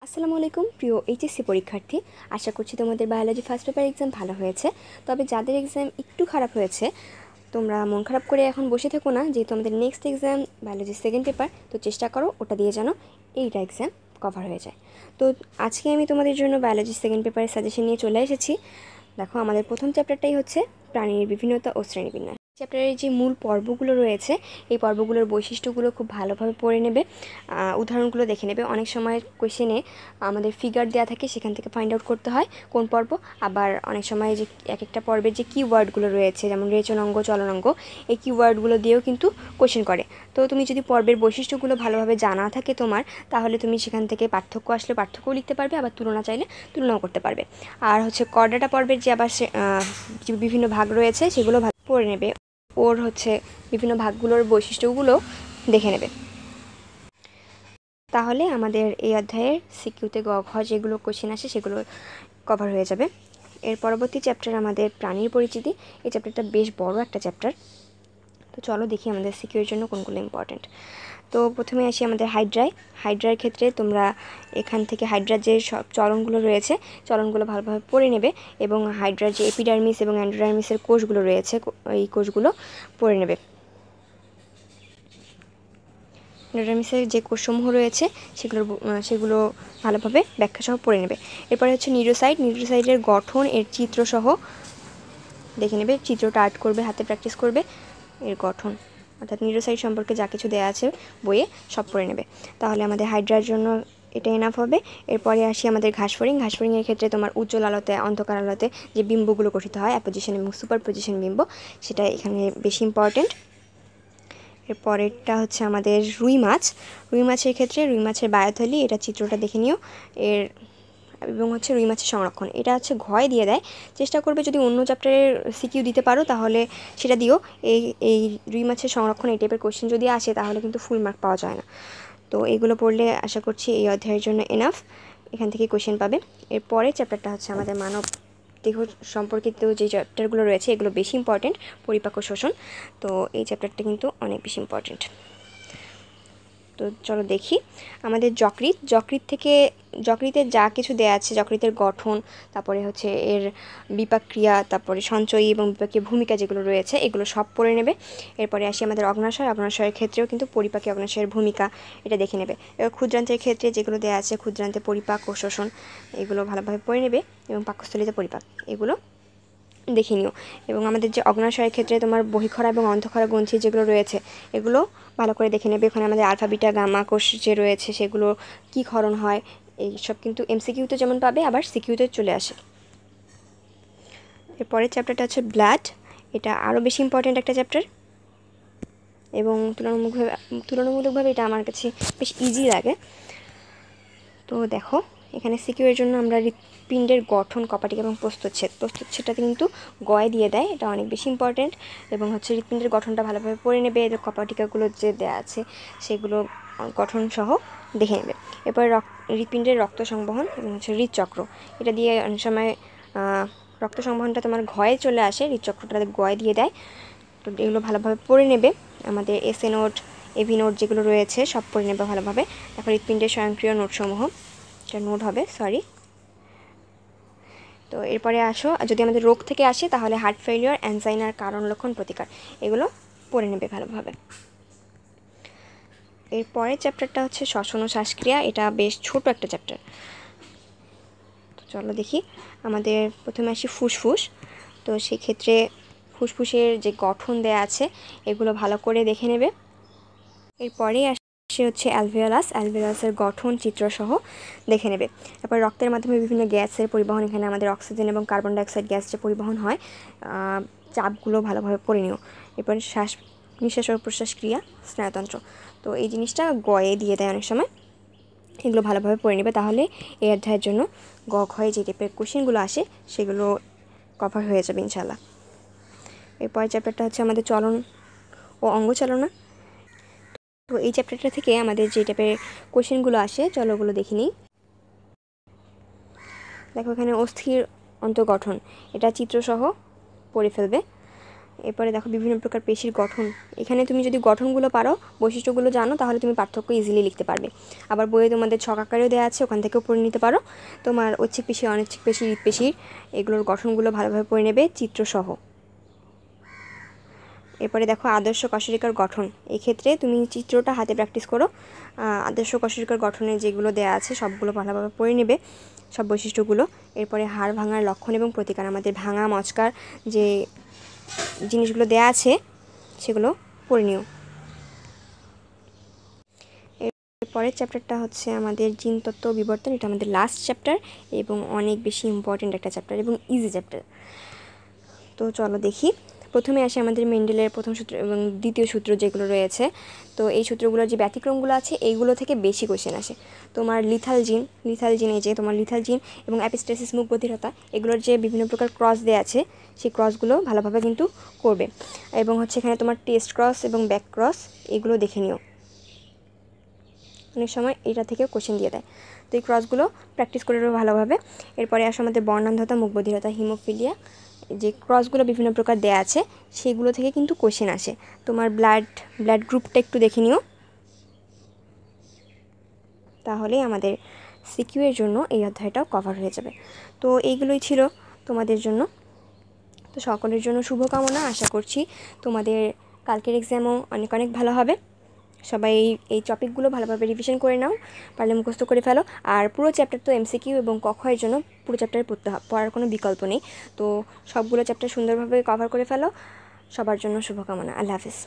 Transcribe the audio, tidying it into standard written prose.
আসসালামু আলাইকুম প্রিয় এইচএসসি পরীক্ষার্থী, আশা করছি তোমাদের বায়োলজি ফার্স্ট পেপার এক্সাম ভালো হয়েছে। তবে যাদের এক্সাম একটু খারাপ হয়েছে তোমরা মন খারাপ করে এখন বসে থেকো না, যেহেতু আমাদের next exam biology second paper, তো চেষ্টা করো ওটা দিয়ে যেন এইটা এক্সাম কভার হয়ে যায়। তো আজকে আমি তোমাদের জন্য বায়োলজি সেকেন্ড পেপারের সাজেশন নিয়ে চলে এসেছি। দেখো, আমাদের প্রথম চ্যাপ্টারটাই হচ্ছে প্রাণীর বিভিন্নতা ও শ্রেণীবিন্যাস। চ্যাপ্টারের যে মূল পর্বগুলো রয়েছে এই পর্বগুলোর বৈশিষ্ট্যগুলো খুব ভালোভাবে পড়ে নেবে, উদাহরণগুলো দেখে নেবে। অনেক সময় কোয়েশ্চেনে আমাদের ফিগার দেওয়া থাকে, সেখান থেকে ফাইন্ড আউট করতে হয় কোন পর্ব। আবার অনেক সময় যে এক একটা পর্বের যে কিওয়ার্ডগুলো রয়েছে, যেমন রেচনাঙ্গ, চলনাঙ্গ, এই কিওয়ার্ডগুলো দিয়েও কিন্তু কোয়েশ্চেন করে। তো তুমি যদি পর্বের বৈশিষ্ট্যগুলো ভালোভাবে জানা থাকে তোমার, তাহলে তুমি সেখান থেকে পার্থক্য আসলে পার্থক্যও লিখতে পারবে, আবার তুলনা চাইলে তুলনাও করতে পারবে। আর হচ্ছে করডাটা পর্বের যে আবার যে বিভিন্ন ভাগ রয়েছে সেগুলো ভালো পড়ে নেবে, ওর হচ্ছে বিভিন্ন ভাগগুলোর বৈশিষ্ট্যগুলো দেখে নেবে। তাহলে আমাদের এই অধ্যায়ের সিকিউতে গ ঘ যেগুলো কোশ্চেন আসে সেগুলো কভার হয়ে যাবে। এর পরবর্তী চ্যাপ্টার আমাদের প্রাণীর পরিচিতি। এই চ্যাপ্টারটা বেশ বড় একটা চ্যাপ্টার। তো চলো দেখি আমাদের সিকিউর জন্য কোনগুলো ইম্পর্টেন্ট। তো প্রথমে আসি আমাদের হাইড্রার ক্ষেত্রে তোমরা এখান থেকে হাইড্রার যে সব চলনগুলো রয়েছে চলনগুলো ভালোভাবে পড়ে নেবে, এবং হাইড্রার যে এপিডার্মিস এবং অ্যান্ডোডার্মিসের কোষগুলো রয়েছে এই কোষগুলো পড়ে নেবে। অ্যান্ডোডার্মিসের যে কোষসমূহ রয়েছে সেগুলো ভালোভাবে ব্যাখ্যাসহ পড়ে নেবে। এরপরে হচ্ছে নিউরোসাইডের গঠন, এর চিত্রসহ দেখে নেবে, চিত্রটা আর্ট করবে, হাতে প্র্যাকটিস করবে। এর গঠন অর্থাৎ নিউরোসাইড সম্পর্কে যা কিছু দেওয়া আছে বইয়ে সব পড়ে নেবে, তাহলে আমাদের হাইড্রার জন্য এটা এনাফ হবে। এরপরে আসি আমাদের ঘাসফড়িংয়ের ক্ষেত্রে তোমার উজ্জ্বল আলোতে, অন্ধকার আলোতে যে বিম্বগুলো গঠিত হয়, অ্যাপোজিশন এবং সুপার পজিশন বিম্ব, সেটা এখানে বেশি ইম্পর্টেন্ট। এরপরেরটা হচ্ছে আমাদের রুই মাছের ক্ষেত্রে রুই মাছের বায়োথলি, এটা চিত্রটা দেখে নিও। এবং হচ্ছে রুই মাছের সংরক্ষণ, এটা হচ্ছে ঘয় দিয়ে দেয়। চেষ্টা করবে যদি অন্য চ্যাপ্টারের সিকিউ দিতে পারো তাহলে সেটা দিও। এই রুই মাছের সংরক্ষণ এই টাইপের কোশ্চেন যদি আসে তাহলে কিন্তু ফুল মার্ক পাওয়া যায় না। তো এগুলো পড়লে আশা করছি এই অধ্যায়ের জন্য এনাফ, এখান থেকে কোশ্চেন পাবে। এরপরে চ্যাপ্টারটা হচ্ছে আমাদের মানব দেহ সম্পর্কিত যে চ্যাপ্টারগুলো রয়েছে এগুলো বেশি ইম্পর্টেন্ট, পরিপাক ও শোষণ। তো এই চ্যাপ্টারটা কিন্তু অনেক বেশি ইম্পর্টেন্ট। তো চলো দেখি আমাদের যকৃতের যা কিছু দেওয়া আছে, যকৃতের গঠন, তারপরে হচ্ছে এর বিপাক ক্রিয়া, তারপরে সঞ্চয়ী এবং বিপাকীয় ভূমিকা যেগুলো রয়েছে এগুলো সব পড়ে নেবে। এরপরে আসি আমাদের অগ্নাশয়ের ক্ষেত্রেও কিন্তু পরিপাকী অগ্নাশয়ের ভূমিকা এটা দেখে নেবে। এবার ক্ষুদ্রান্তের ক্ষেত্রে যেগুলো দেওয়া আছে, ক্ষুদ্রান্তে পরিপাক ও শোষণ, এগুলো ভালোভাবে পড়ে নেবে, এবং পাকস্থলীতে পরিপাক এগুলো দেখে নিও। এবং আমাদের যে অগ্নাশয়ের ক্ষেত্রে তোমার বহিঃক্ষরা এবং অন্তঃক্ষরা গ্রন্থি যেগুলো রয়েছে এগুলো ভালো করে দেখে নেবে। ওখানে আমাদের আলফা বিটা গামা কোষ যে রয়েছে সেগুলো কী ক্ষরণ হয়, এইসব কিন্তু এমসিকিউতে যেমন পাবে আবার সিকিউতে চলে আসে। এরপরের চ্যাপ্টারটা হচ্ছে ব্লাড, এটা আরও বেশি ইম্পর্ট্যান্ট একটা চ্যাপ্টার, এবং তুলনামূলকভাবে এটা আমার কাছে বেশ ইজি লাগে। তো দেখো এখানে সিকিউরের জন্য আমরা হৃৎপিণ্ডের গঠন, কপাটিকা এবং প্রস্তুচ্ছেদটা কিন্তু গয়ে দিয়ে দেয়, এটা অনেক বেশি ইম্পর্টেন্ট। এবং হচ্ছে হৃৎপিণ্ডের গঠনটা ভালোভাবে পড়ে নেবে, এদের কপাটিকাগুলো যে দেওয়া আছে সেগুলো গঠন সহ দেখে নেবে। এরপরে হৃৎপিণ্ডের রক্ত সংবহন এবং হচ্ছে হৃদচক্র, এটা দিয়ে অনেক সময় রক্ত সংবহনটা তোমার ঘয়ে চলে আসে, হৃদচক্রটা গয়ে দিয়ে দেয়। তো এগুলো ভালোভাবে পড়ে নেবে। আমাদের এসএ নোট, এভি নোট যেগুলো রয়েছে সব পড়ে নেবে ভালোভাবে। তারপর হৃৎপিণ্ডের স্বয়ংক্রিয় নোটসমূহ, এটা নোট হবে, সরি। তো এরপরে আসো, যদি আমাদের রোগ থেকে আসে তাহলে হার্ট ফেলিওর, অ্যানজাইনার কারণ, লক্ষণ, প্রতিকার, এগুলো পড়ে নেবে ভালোভাবে। এরপরের চ্যাপ্টারটা হচ্ছে শ্বসন ও শ্বাসক্রিয়া, এটা বেশ ছোট একটা চ্যাপ্টার। তো চলো দেখি, আমাদের প্রথমে আসি ফুসফুস। তো সেক্ষেত্রে ফুসফুসের যে গঠন দেয়া আছে এগুলো ভালো করে দেখে নেবে। এরপরেই আসে হচ্ছে অ্যালভিওলাসের গঠন চিত্রসহ দেখে নেবে। তারপর রক্তের মাধ্যমে বিভিন্ন গ্যাসের পরিবহন, এখানে আমাদের অক্সিজেন এবং কার্বন ডাইঅক্সাইড গ্যাস যে পরিবহন হয়, চাপগুলো ভালোভাবে পড়ে নিও। এরপরে নিঃশ্বাস ও প্রশ্বাস ক্রিয়া, স্নায়ুতন্ত্র, তো এই জিনিসটা গয়ে দিয়ে দেয় অনেক সময়, এগুলো ভালোভাবে পড়ে নেবে, তাহলে এই অধ্যায়ের জন্য গ ঘয়ে যে টাইপের কোশ্চেনগুলো আসে সেগুলো কভার হয়ে যাবে ইনশাল্লাহ। এরপরের চ্যাপ্টারটা হচ্ছে আমাদের চলন ও অঙ্গচালনা। তো এই চ্যাপ্টারটা থেকে আমাদের যে টাইপের কোশ্চেনগুলো আসে চলো ওগুলো দেখে নিই। দেখো এখানে অস্থির অন্তর্গঠন, এটা চিত্রসহ পড়ে ফেলবে। এরপরে দেখো বিভিন্ন প্রকার পেশির গঠন। এখানে তুমি যদি গঠনগুলো পারো, বৈশিষ্ট্যগুলো জানো, তাহলে তুমি পার্থক্য ইজিলি লিখতে পারবে। আবার বইয়ে তোমাদের ছক আকারেও দেওয়া আছে, ওখান থেকেও পড়ে নিতে পারো। তোমার ঐচ্ছিক পেশি, অনৈচ্ছিক পেশি, হৃৎপেশির এগুলোর গঠনগুলো ভালোভাবে পড়ে নেবে চিত্রসহ। এরপরে দেখো আদর্শ কশেরুকার গঠন। এক্ষেত্রে তুমি চিত্রটা হাতে প্র্যাকটিস করো। আদর্শ কশেরুকার গঠনে যেগুলো দেওয়া আছে সবগুলো ভালোভাবে পড়ে নেবে, সব বৈশিষ্ট্যগুলো। এরপরে হাড় ভাঙার লক্ষণ এবং প্রতিকার, আমাদের ভাঙা মচকার যে জিনিসগুলো দেয়া আছে সেগুলো পড়ে নিও। এরপরের চ্যাপ্টারটা হচ্ছে আমাদের জিনতত্ত্ব বিবর্তন। এটা আমাদের লাস্ট চ্যাপ্টার এবং অনেক বেশি ইম্পর্টেন্ট একটা চ্যাপ্টার এবং ইজি চ্যাপ্টার। তো চলো দেখি। প্রথমে আসে আমাদের মেন্ডেলের প্রথম সূত্র এবং দ্বিতীয় সূত্র যেগুলো রয়েছে। তো এই সূত্রগুলোর যে ব্যতিক্রমগুলো আছে এইগুলো থেকে বেশি কোশ্চেন আসে। তোমার লিথাল জিন এই যে তোমার লিথাল জিন এবং অ্যাপিস্টেসিস মুখ বধিরতা, এগুলোর যে বিভিন্ন প্রকার ক্রস দেওয়া আছে সেই ক্রসগুলো ভালোভাবে কিন্তু করবে। এবং হচ্ছে এখানে তোমার টেস্ট ক্রস এবং ব্যাক ক্রস এগুলো দেখে নিও, অনেক সময় এটা থেকেও কোশ্চেন দিয়ে দেয়। তো এই ক্রসগুলো প্র্যাকটিস করে নেবো ভালোভাবে। এরপরে আসে আমাদের বর্ণান্ধতা, মুখ বধিরতা, হিমোফিলিয়া, যে ক্রসগুলো বিভিন্ন প্রকার দেয়া আছে সেগুলো থেকে কিন্তু কোশ্চেন আসে। তোমার ব্লাড গ্রুপটা একটু দেখে নিও, তাহলেই আমাদের সিকিউ এর জন্য এই অধ্যায়টাও কভার হয়ে যাবে। তো এইগুলোই ছিল তোমাদের জন্য। তো সকলের জন্য শুভকামনা। আশা করছি তোমাদের কালকের এক্সামও অনেক অনেক ভালো হবে। সবাই এই টপিকগুলো ভালোভাবে রিভিশন করে নাও, পারলে মুখস্থ করে ফেলো। আর পুরো চ্যাপ্টার তো এমসিকিউ এবং ক খ এর জন্য পুরো চ্যাপ্টারে পড়ার কোনো বিকল্প নেই। তো সবগুলো চ্যাপ্টার সুন্দরভাবে কভার করে ফেলো। সবার জন্য শুভকামনা। আল্লাহ হাফিজ।